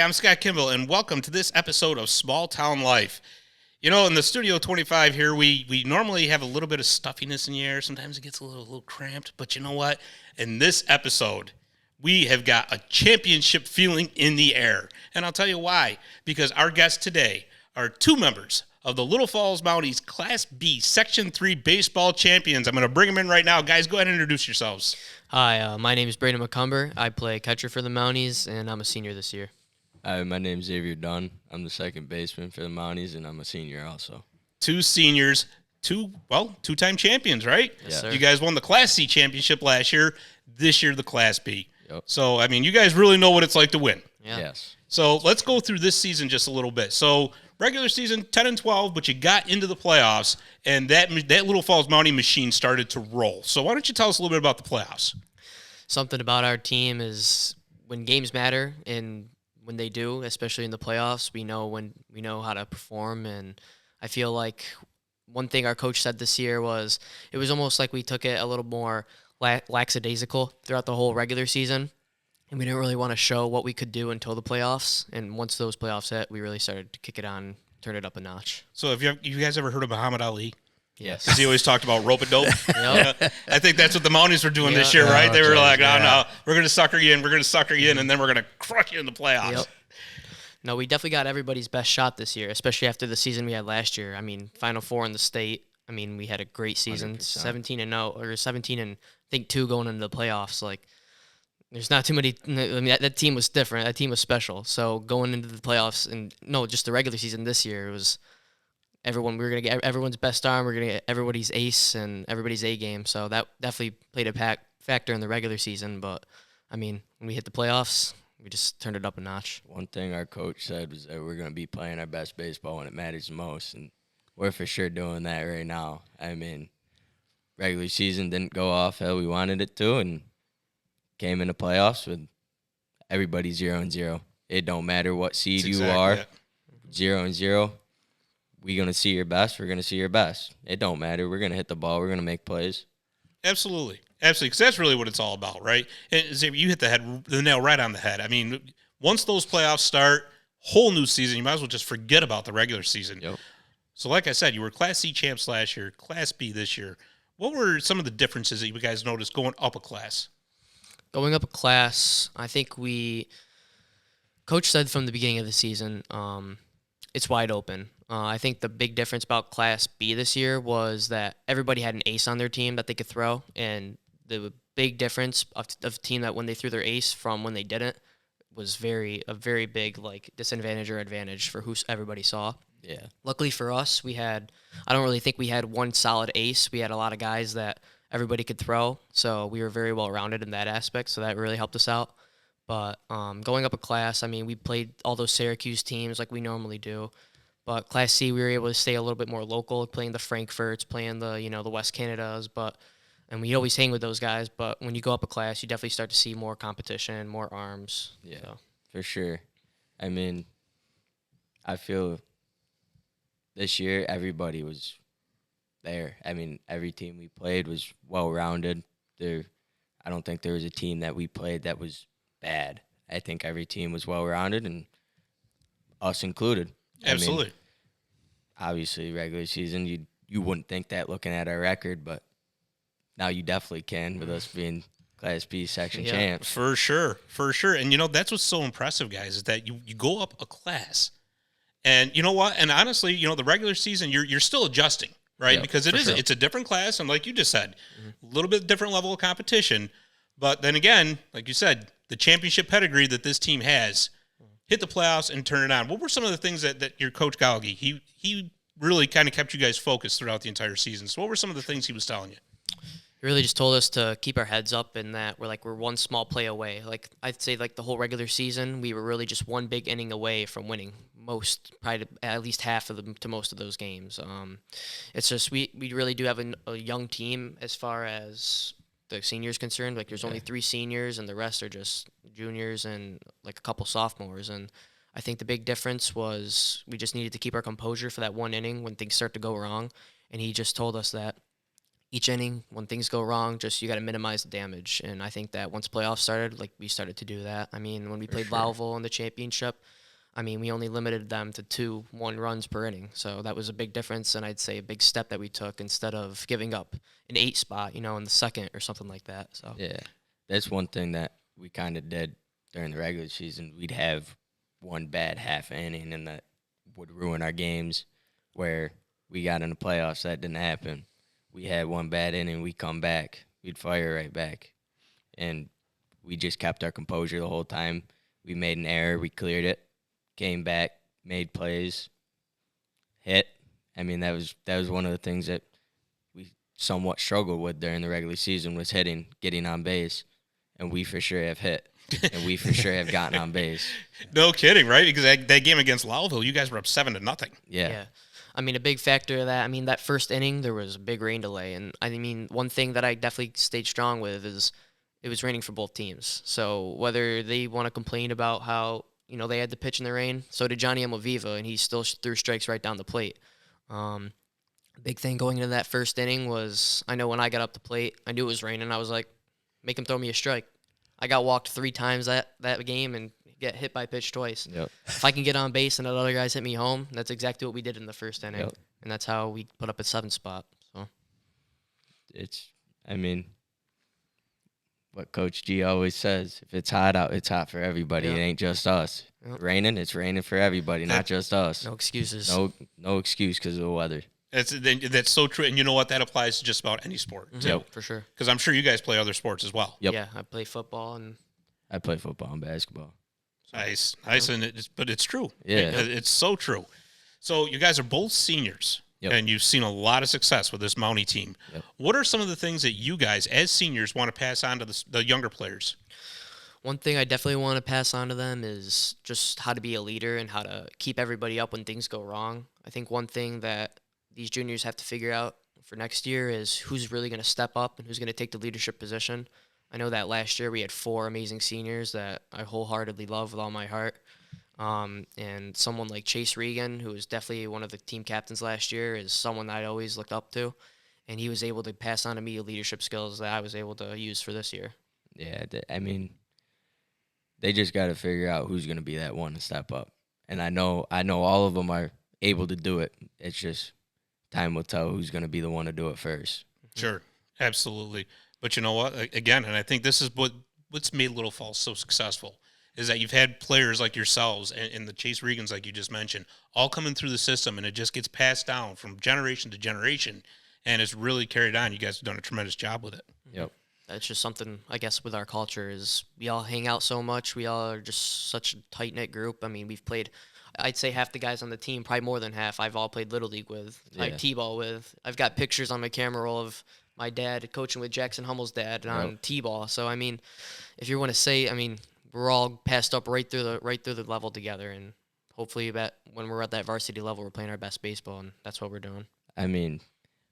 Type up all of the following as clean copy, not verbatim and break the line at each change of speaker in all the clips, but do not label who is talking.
I'm Scott Kimball, and welcome to this episode of Small Town Life. You know, in the Studio 25 here, we normally have a little bit of stuffiness in the air. Sometimes it gets a little cramped, but you know what? In this episode, we have got a championship feeling in the air. And I'll tell you why. Because our guests today are two members of the Little Falls Mounties Class B Section 3 baseball champions. I'm going to bring them in right now. Guys, go ahead and introduce yourselves.
Hi, my name is Braden McCumber. I play catcher for the Mounties, and I'm a senior this year.
Hi, my name's Xavier Dunn. I'm the second baseman for the Mounties, and I'm a senior also.
Two seniors, two-time champions, right?
Yes,
sir.
You guys won the Class C championship last year. This year, the Class B.
Yep.
So, I mean, you guys really know what it's like to win.
Yeah.
Yes.
So let's go through this season just a little bit. So regular season, 10-12, but you got into the playoffs, and that Little Falls Mountie machine started to roll. So why don't you tell us a little bit about the playoffs?
Something about our team is when games matter, and when they do, especially in the playoffs, we know how to perform. And I feel like one thing our coach said this year was it was almost like we took it a little more lackadaisical throughout the whole regular season, and we didn't really want to show what we could do until the playoffs. And once those playoffs hit, we really started to kick it on, turn it up a notch.
So have you guys ever heard of Muhammad Ali?
Yes.
Because he always talked about rope a dope.
Yep.
I think that's what the Mounties were doing this year, right? They were like, no, we're going to sucker you in, and then we're going to crush you in the playoffs.
Yep. No, we definitely got everybody's best shot this year, especially after the season we had last year. I mean, Final Four in the state. I mean, we had a great season,
100%.
17 and I think 2 going into the playoffs. Like, there's not too many. I mean, that team was different. That team was special. So going into the playoffs and just the regular season this year, it was everyone. We were gonna get everyone's best arm. We're gonna get everybody's ace and everybody's A game. So that definitely played a factor in the regular season. But I mean, when we hit the playoffs, we just turned it up a notch.
One thing our coach said was that we're going to be playing our best baseball when it matters the most, and we're for sure doing that right now. I mean, regular season didn't go off how we wanted it to, and came into playoffs with everybody 0-0. It don't matter what seed you are, 0-0. We're going to see your best. We're going to see your best. It don't matter. We're going to hit the ball. We're going to make plays.
Absolutely, because that's really what it's all about, right? And Xavier, you hit the nail right on the head. I mean, once those playoffs start, whole new season, you might as well just forget about the regular season.
Yep.
So like I said, you were Class C champs last year, Class B this year. What were some of the differences that you guys noticed going up a class?
Going up a class, I think Coach said from the beginning of the season, it's wide open. I think the big difference about Class B this year was that everybody had an ace on their team that they could throw, and the big difference of a team that when they threw their ace from when they didn't was a very big disadvantage or advantage for who everybody saw.
Yeah.
Luckily for us, I don't really think we had one solid ace. We had a lot of guys that everybody could throw, so we were very well-rounded in that aspect, so that really helped us out. But going up a class, I mean, we played all those Syracuse teams like we normally do. But Class C, we were able to stay a little bit more local, playing the Frankfurts, playing the West Canadas, and we always hang with those guys. But when you go up a class, you definitely start to see more competition, more arms.
Yeah,
so.
For sure. I mean, I feel this year everybody was there. I mean, every team we played was well-rounded. I don't think there was a team that we played that was bad. I think every team was well-rounded, and us included.
Absolutely.
I mean, obviously, regular season, you wouldn't think that looking at our record, but now you definitely can with us being Class B section champs.
For sure. And, that's what's so impressive, guys, is that you go up a class. And you know what? And honestly, the regular season, you're still adjusting, right?
Yep,
because it's a different class, and like you just said, a little bit different level of competition. But then again, like you said, the championship pedigree that this team has, hit the playoffs and turn it on. What were some of the things that your coach Galgi, he really kind of kept you guys focused throughout the entire season? So what were some of the things he was telling you?
He really just told us to keep our heads up and that we're one small play away. Like I'd say the whole regular season, we were really just one big inning away from winning probably at least half of them to most of those games. It's just we really do have a young team as far as the seniors concerned. There's only 3 seniors and the rest are just juniors and a couple sophomores. And I think the big difference was we just needed to keep our composure for that one inning when things start to go wrong. And he just told us that each inning, when things go wrong, just you got to minimize the damage. And I think that once playoffs started, like we started to do that. I mean, when we played Lowville in the championship, I mean, we only limited them to 2 1-runs per inning. So that was a big difference, and I'd say a big step that we took instead of giving up an 8 spot, in the second or something like that. So
Yeah, that's one thing that we kind of did during the regular season. We'd have one bad half inning, and that would ruin our games. Where we got in the playoffs, that didn't happen. We had one bad inning, we come back, we'd fire right back, and we just kept our composure the whole time. We made an error, we cleared it. Came back, made plays, hit. I mean, that was one of the things that we somewhat struggled with during the regular season was hitting, getting on base, and we for sure have hit, and we for sure have gotten on base.
No kidding, right? Because that game against Lowville, you guys were up 7-0.
yeah. I mean, a big factor of that, that first inning, there was a big rain delay. And, one thing that I definitely stayed strong with is it was raining for both teams. So whether they want to complain about how they had to pitch in the rain. So did Johnny Amoviva, and he still threw strikes right down the plate. Big thing going into that first inning was I know when I got up the plate, I knew it was raining. I was like, make him throw me a strike. I got walked 3 times that game and get hit by pitch twice.
Yep.
If I can get on base and the other guys hit me home, that's exactly what we did in the first inning.
Yep.
And that's how we put up a 7 spot. So
What Coach G always says, if it's hot out, it's hot for everybody.
Yep.
It ain't just us.
Yep.
Raining, it's raining for everybody, not just us.
no excuses.
No excuse because of the weather.
That's so true. And you know what? That applies to just about any sport, too.
Yep.
For sure.
Because I'm sure you guys play other sports as well.
Yep.
Yeah, I play football and
I play football and basketball.
Nice. But it's true.
Yeah.
It's so true. So you guys are both seniors, and you've seen a lot of success with this Mountie team.
Yep.
What are some of the things that you guys, as seniors, want to pass on to the younger players?
one thing I definitely want to pass on to them is just how to be a leader and how to keep everybody up when things go wrong. I think one thing that these juniors have to figure out for next year is who's really going to step up and who's going to take the leadership position. I know that last year we had 4 amazing seniors that I wholeheartedly love with all my heart. And someone like Chase Regan, who was definitely one of the team captains last year, is someone that I always looked up to. And he was able to pass on to me leadership skills that I was able to use for this year.
Yeah, I mean, they just got to figure out who's going to be that one to step up. And I know all of them are able to do it. It's just time will tell who's going to be the one to do it first.
Sure, absolutely. But you know what? Again, and I think this is what's made Little Falls so successful, is that you've had players like yourselves and the Chase Regans, like you just mentioned, all coming through the system, and it just gets passed down from generation to generation, and it's really carried on. You guys have done a tremendous job with it.
Yep.
That's just something, I guess, with our culture is we all hang out so much. We all are just such a tight-knit group. I mean, we've played, I'd say half the guys on the team, probably more than half, I've all played Little League with,
Yeah.
T-ball with. I've got pictures on my camera roll of my dad coaching with Jackson Hummel's dad on T-ball. So, I mean, if you want to say, I mean, we're all passed up right through the level together, and hopefully that when we're at that varsity level, we're playing our best baseball, and that's what we're doing.
I mean,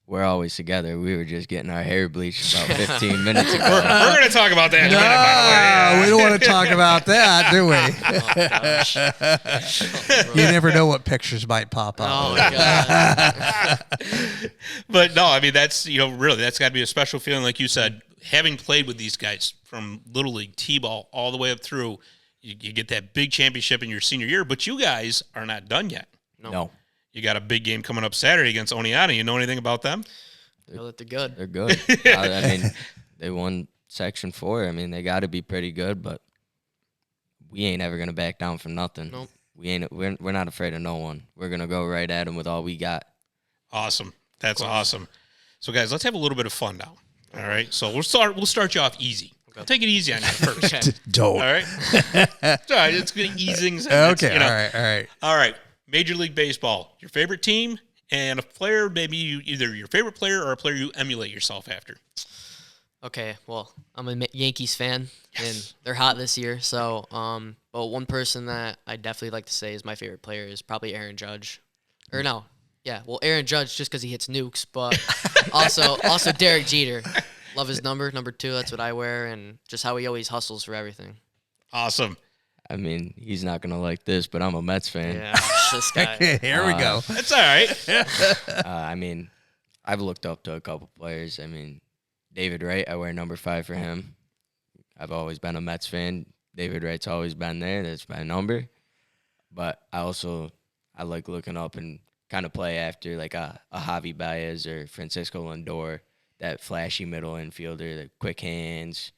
we're always together. We were just getting our hair bleached about 15 minutes ago.
We're going to talk about that in a minute, by the way.
No, we don't want to talk about that, do we?
Oh, gosh.
You never know what pictures might pop up.
Oh, my God.
But no, I mean, that's, really, that's got to be a special feeling. Like you said, having played with these guys from Little League, T-ball, all the way up through, you get that big championship in your senior year, but you guys are not done yet.
No.
You got a big game coming up Saturday against Oneonta. You know anything about them?
I know that they're good.
They're good. I mean, they won Section 4. I mean, they got to be pretty good, but we ain't ever going to back down from nothing.
Nope.
We're not afraid of no one. We're going to go right at them with all we got.
Awesome. That's awesome. So, guys, let's have a little bit of fun now. All right? So we'll start you off easy. I'll take it easy on you first.
Okay.
Don't.
All right? It's all right. It's going to easing.
Okay, all right.
All right. Major League Baseball, your favorite team and a player, maybe either your favorite player or a player you emulate yourself after.
Okay, well, I'm a Yankees fan, and they're hot this year. So, but one person that I definitely like to say is my favorite player is probably Aaron Judge. Or no, yeah, well, Aaron Judge just because he hits nukes, but also Derek Jeter. Love his number 2. That's what I wear, and just how he always hustles for everything.
Awesome.
I mean, he's not going to like this, but I'm a Mets fan.
Yeah, this guy.
Here we go.
That's all right.
I mean, I've looked up to a couple players. I mean, David Wright, I wear number 5 for him. I've always been a Mets fan. David Wright's always been there. That's my number. But I like looking up and kind of play after like a Javi Baez or Francisco Lindor, that flashy middle infielder, the quick hands,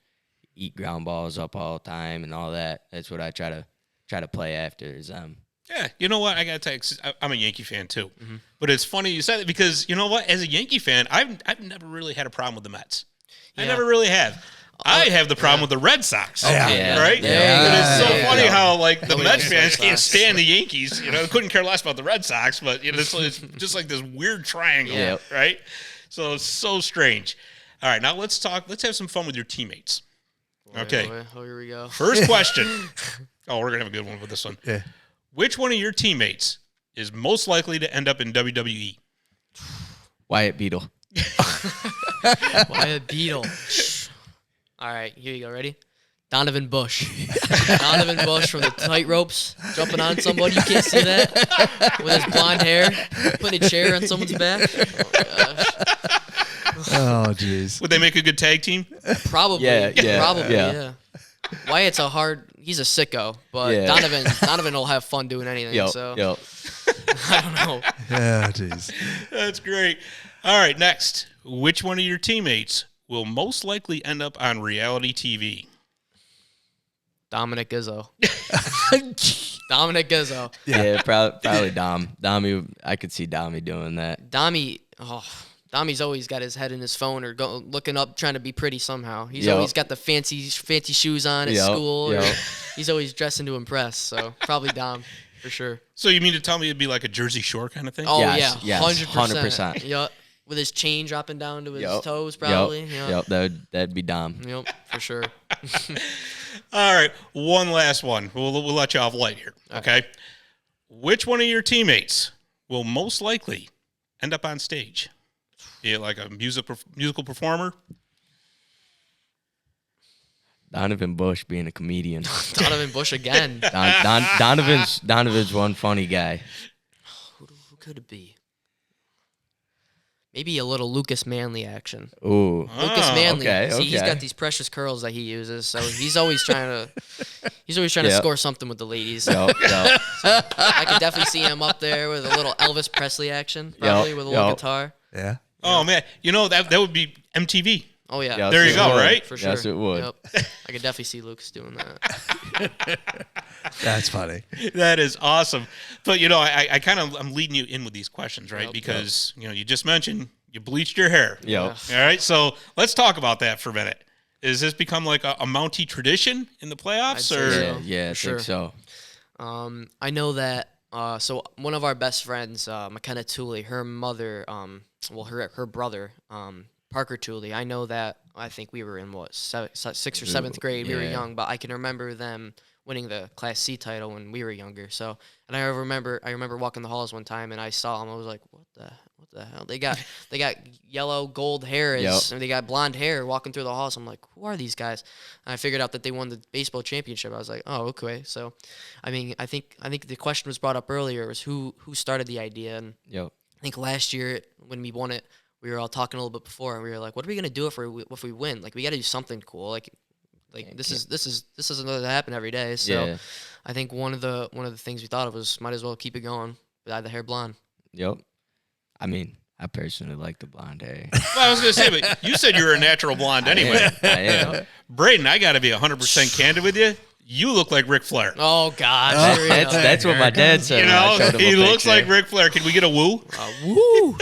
eat ground balls up all the time and all that. That's what I try to play after is
Yeah, you know what? I got to tell you, I'm a Yankee fan too. Mm-hmm. But it's funny you said it because, you know what? As a Yankee fan, I've never really had a problem with the Mets. I never really have. I have the problem with the Red Sox, right? And it's so funny how like the Mets fans can't stand the Yankees. You know, couldn't care less about the Red Sox, but you know, it's just like this weird triangle, right? So it's so strange. All right, now let's talk. Let's have some fun with your teammates. Okay.
Oh, here we go.
First question. Oh, we're gonna have a good one with this one.
Yeah.
Which one of your teammates is most likely to end up in WWE?
Wyatt Beetle.
Wyatt Beetle. All right, here you go. Ready? Donovan Bush. Donovan Bush from the tight ropes, jumping on somebody. You can't see that. With his blonde hair, putting a chair on someone's back. Oh, my gosh.
Oh, jeez.
Would they make a good tag team?
Probably. Yeah. Wyatt's he's a sicko, but Donovan will have fun doing anything.
Yep.
I don't know.
Yeah, jeez.
That's great. All right, next. Which one of your teammates will most likely end up on reality TV?
Dominic Gizzo. Dominic Gizzo.
Yeah, probably Dom. I could see Dommy doing that.
Dommy's always got his head in his phone or looking up, trying to be pretty somehow. He's always got the fancy shoes on at school. He's always dressing to impress. So probably Dom, for sure.
So you mean to tell me it'd be like a Jersey Shore kind of thing?
Oh,
yes,
yeah,
100%.
Yep. With his chain dropping down to his toes, probably.
Yep. That'd be Dom.
Yep, for sure.
All right, one last one. We'll let you off light here, okay? Right. Which one of your teammates will most likely end up on stage? Be it like a musical performer?
Donovan Bush being a comedian.
Donovan Bush again.
Donovan's one funny guy.
Who could it be? Maybe a little Lucas Manley action.
Ooh.
Lucas Manley.
Okay.
He's got these precious curls that he uses, so he's always trying to score something with the ladies. So I could definitely see him up there with a little Elvis Presley action, probably with a little guitar.
Yeah.
Oh man, you know that would be MTV.
Oh yeah.
Yes,
there you go, right?
For sure.
Yes, it would.
Yep. I could definitely see Lucas doing that.
That's funny.
That is awesome. But you know, I'm leading you in with these questions, right? Because you know, you just mentioned you bleached your hair.
Yep.
All right. So let's talk about that for a minute. Has this become like a Mountie tradition in the playoffs?
I think so.
I know that. So one of our best friends, McKenna Tooley, her mother, her brother, Parker Tooley. I know that. I think we were in 6th or 7th grade. We were young, but I can remember them winning the Class C title when we were younger. So, and I remember walking the halls one time and I saw them. I was like, what the hell? They got yellow gold hair and they got blonde hair walking through the halls. I'm like, who are these guys? And I figured out that they won the baseball championship. I was like, oh, okay. So, I mean, I think the question was brought up earlier was who started the idea. And I think last year when we won it, we were all talking a little bit before, and we were like, "What are we gonna do if we win? Like, we got to do something cool. Like this isn't going to happen every day." So, I think one of the things we thought of was might as well keep it going. Dye the hair blonde.
Yep. I mean, I personally like the blonde hair.
Well, I was gonna say, but you said you were a natural blonde anyway.
I am.
Braden, I got to be 100% candid with you. You look like Ric Flair.
Oh gosh,
that's what my dad said.
You know, he looks like Ric Flair. Can we get a woo?
Woo!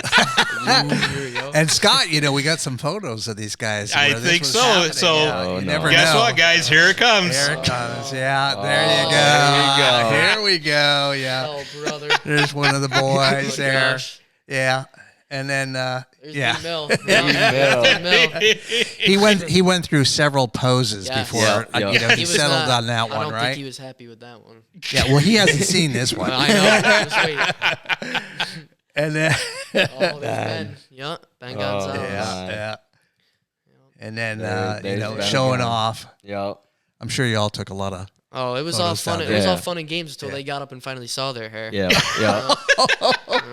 And Scott, you know, we got some photos of these guys.
I think so.
Happening.
So
you never
guess
know.
what, guys? Here it comes.
Here it comes. Yeah, there you go. Here we go. Yeah.
Oh, brother.
There's one of the boys there.
Gosh.
Yeah. And then,
There's D-Mill.
He went through several poses before he settled on that one,
I don't
right?
think he was happy with that one.
Yeah, well, he hasn't seen this one.
I know. Just wait.
And then,
there's Ben. Yeah, Ben Gonzalez.
yeah. And then,
there's Ben
showing
Gunn.
off.
Yep.
I'm sure you all took a lot
Oh, it was all
Photos
fun.
down
It was
there.
all fun and games until they got up and finally saw their hair.
Yeah, yeah.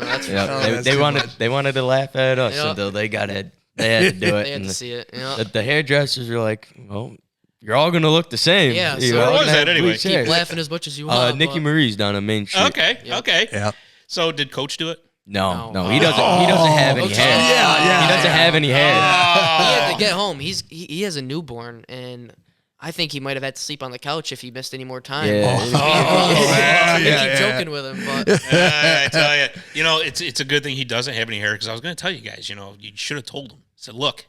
That's
Yeah,
Oh,
they,
that's
they
too
wanted
much.
they wanted to laugh at us
Yeah.
until they got it. They had to do it.
They had
and
to see it. Yeah.
the hairdressers were like, "Well, you're all gonna look the same."
Yeah,
You
so
know,
where
was
and
that anyway?
bleach
Keep
hair.
laughing as much as you want.
Nikki
but
Marie's down on Main Street.
Okay,
Yep.
okay.
Yeah.
So did Coach do it?
No,
No.
he doesn't. He doesn't have any
Coach-
hair.
Yeah,
He doesn't have any hair.
He had
Oh.
to get home. He has a newborn, and I think he might have had to sleep on the couch if he missed any more time.
Yeah.
I
yeah,
keep
yeah.
joking with him, but
I tell you, it's a good thing he doesn't have any hair because I was going to tell you guys, you should have told him. I said, look,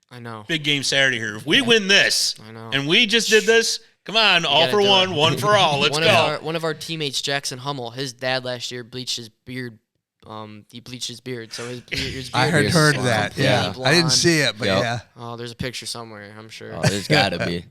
I know.
big game Saturday here. If we win this,
I know.
and we just did this, come on, all
gotta
for
do
one,
it.
one for all. Let's go.
One of our teammates, Jackson Hummel, his dad last year bleached his beard. He bleached his beard, so his beard
I
is
heard
blonde.
that.
completely
Yeah, I didn't
blonde.
see it, but
Yep.
yeah.
Oh, there's a picture somewhere, I'm sure.
Oh, there's gotta be.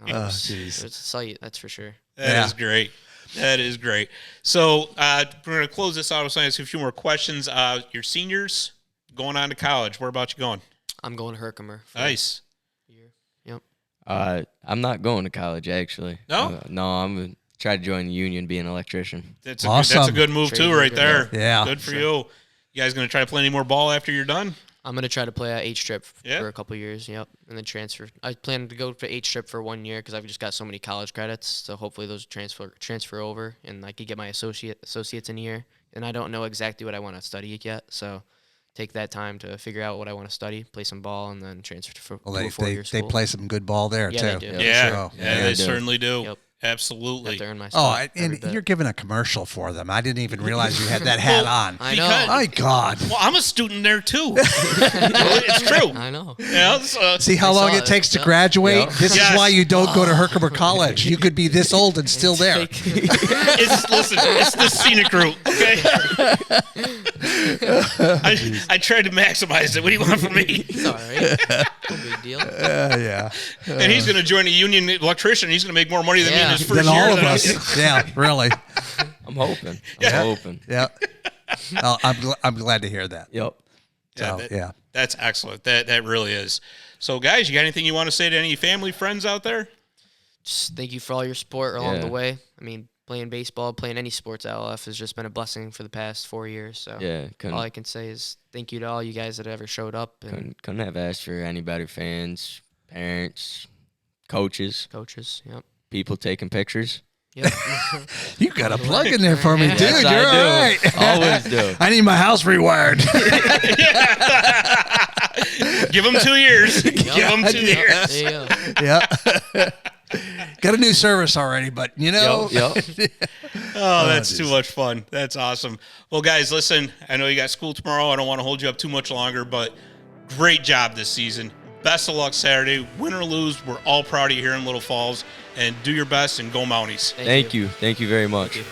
jeez.
It's a sight, that's for sure.
That is great. That is great. So we're going to close this out with a few more questions. Your seniors going on to college. Where about you going?
I'm going to Herkimer. for
Nice.
a year. Yep.
I'm not going to college actually.
No?
No, I'm gonna try to join the union, be an electrician.
That's a
Awesome.
good move too,
Trade
right
good,
there.
Yeah.
Good for you. You guys going to try to play any more ball after you're done?
I'm going to try to play at H-Strip
Yeah.
for a couple years, yep, and then transfer. I plan to go to H-Strip for 1 year because I've just got so many college credits, so hopefully those transfer over, and I could get my associates in a year. And I don't know exactly what I want to study yet, so take that time to figure out what I want to study, play some ball, and then transfer to
Well,
a
they
4-year
they
school.
play some good ball there
Yeah,
too.
they do.
Yeah.
Yeah,
sure.
they
they do.
certainly do.
Yep.
Absolutely.
Have to earn my
Oh,
spot every
and
bit.
you're giving a commercial for them. I didn't even realize you had that hat on.
I know.
Because-
My God.
Well, I'm a student there too. It's true.
I know.
So,
See how
I
long
saw
it takes to
yeah.
graduate?
Yep.
This
Yes.
is why you don't go to Herkimer College. You could be this old and still there.
it's the scenic route, okay? I tried to maximize it. What do you want from me?
It's all right. No big deal.
Yeah.
And he's going to join a union electrician. He's going to make more money than me in
Yeah.
his first
Then
year.
all of
than I
us.
did.
Yeah, really.
I'm hoping. I'm hoping.
Yeah. Oh, I'm glad to hear that.
Yep.
So, yeah.
That's excellent. That really is. So, guys, you got anything you want to say to any family, friends out there?
Just thank you for all your support along
Yeah.
the way. I mean, playing baseball, playing any sports at LF has just been a blessing for the past 4 years. So
Yeah.
all I can say is thank you to all you guys that ever showed up and
Couldn't have asked for anybody, fans, parents, coaches,
coaches. Yep.
people taking pictures.
Yep.
You got a plug in there for me, dude.
Yes,
You're
I do.
all right.
Always do.
I need my house rewired.
Give them 2 years. Give them 2 years.
There you go.
Yeah. Got a new service already, but you know.
Yep.
Oh, that's too much fun. That's awesome. Well, guys, listen, I know you got school tomorrow. I don't want to hold you up too much longer, but great job this season. Best of luck Saturday. Win or lose, we're all proud of you here in Little Falls. And do your best and go Mounties.
Thank you. Thank you very much.
Thank you.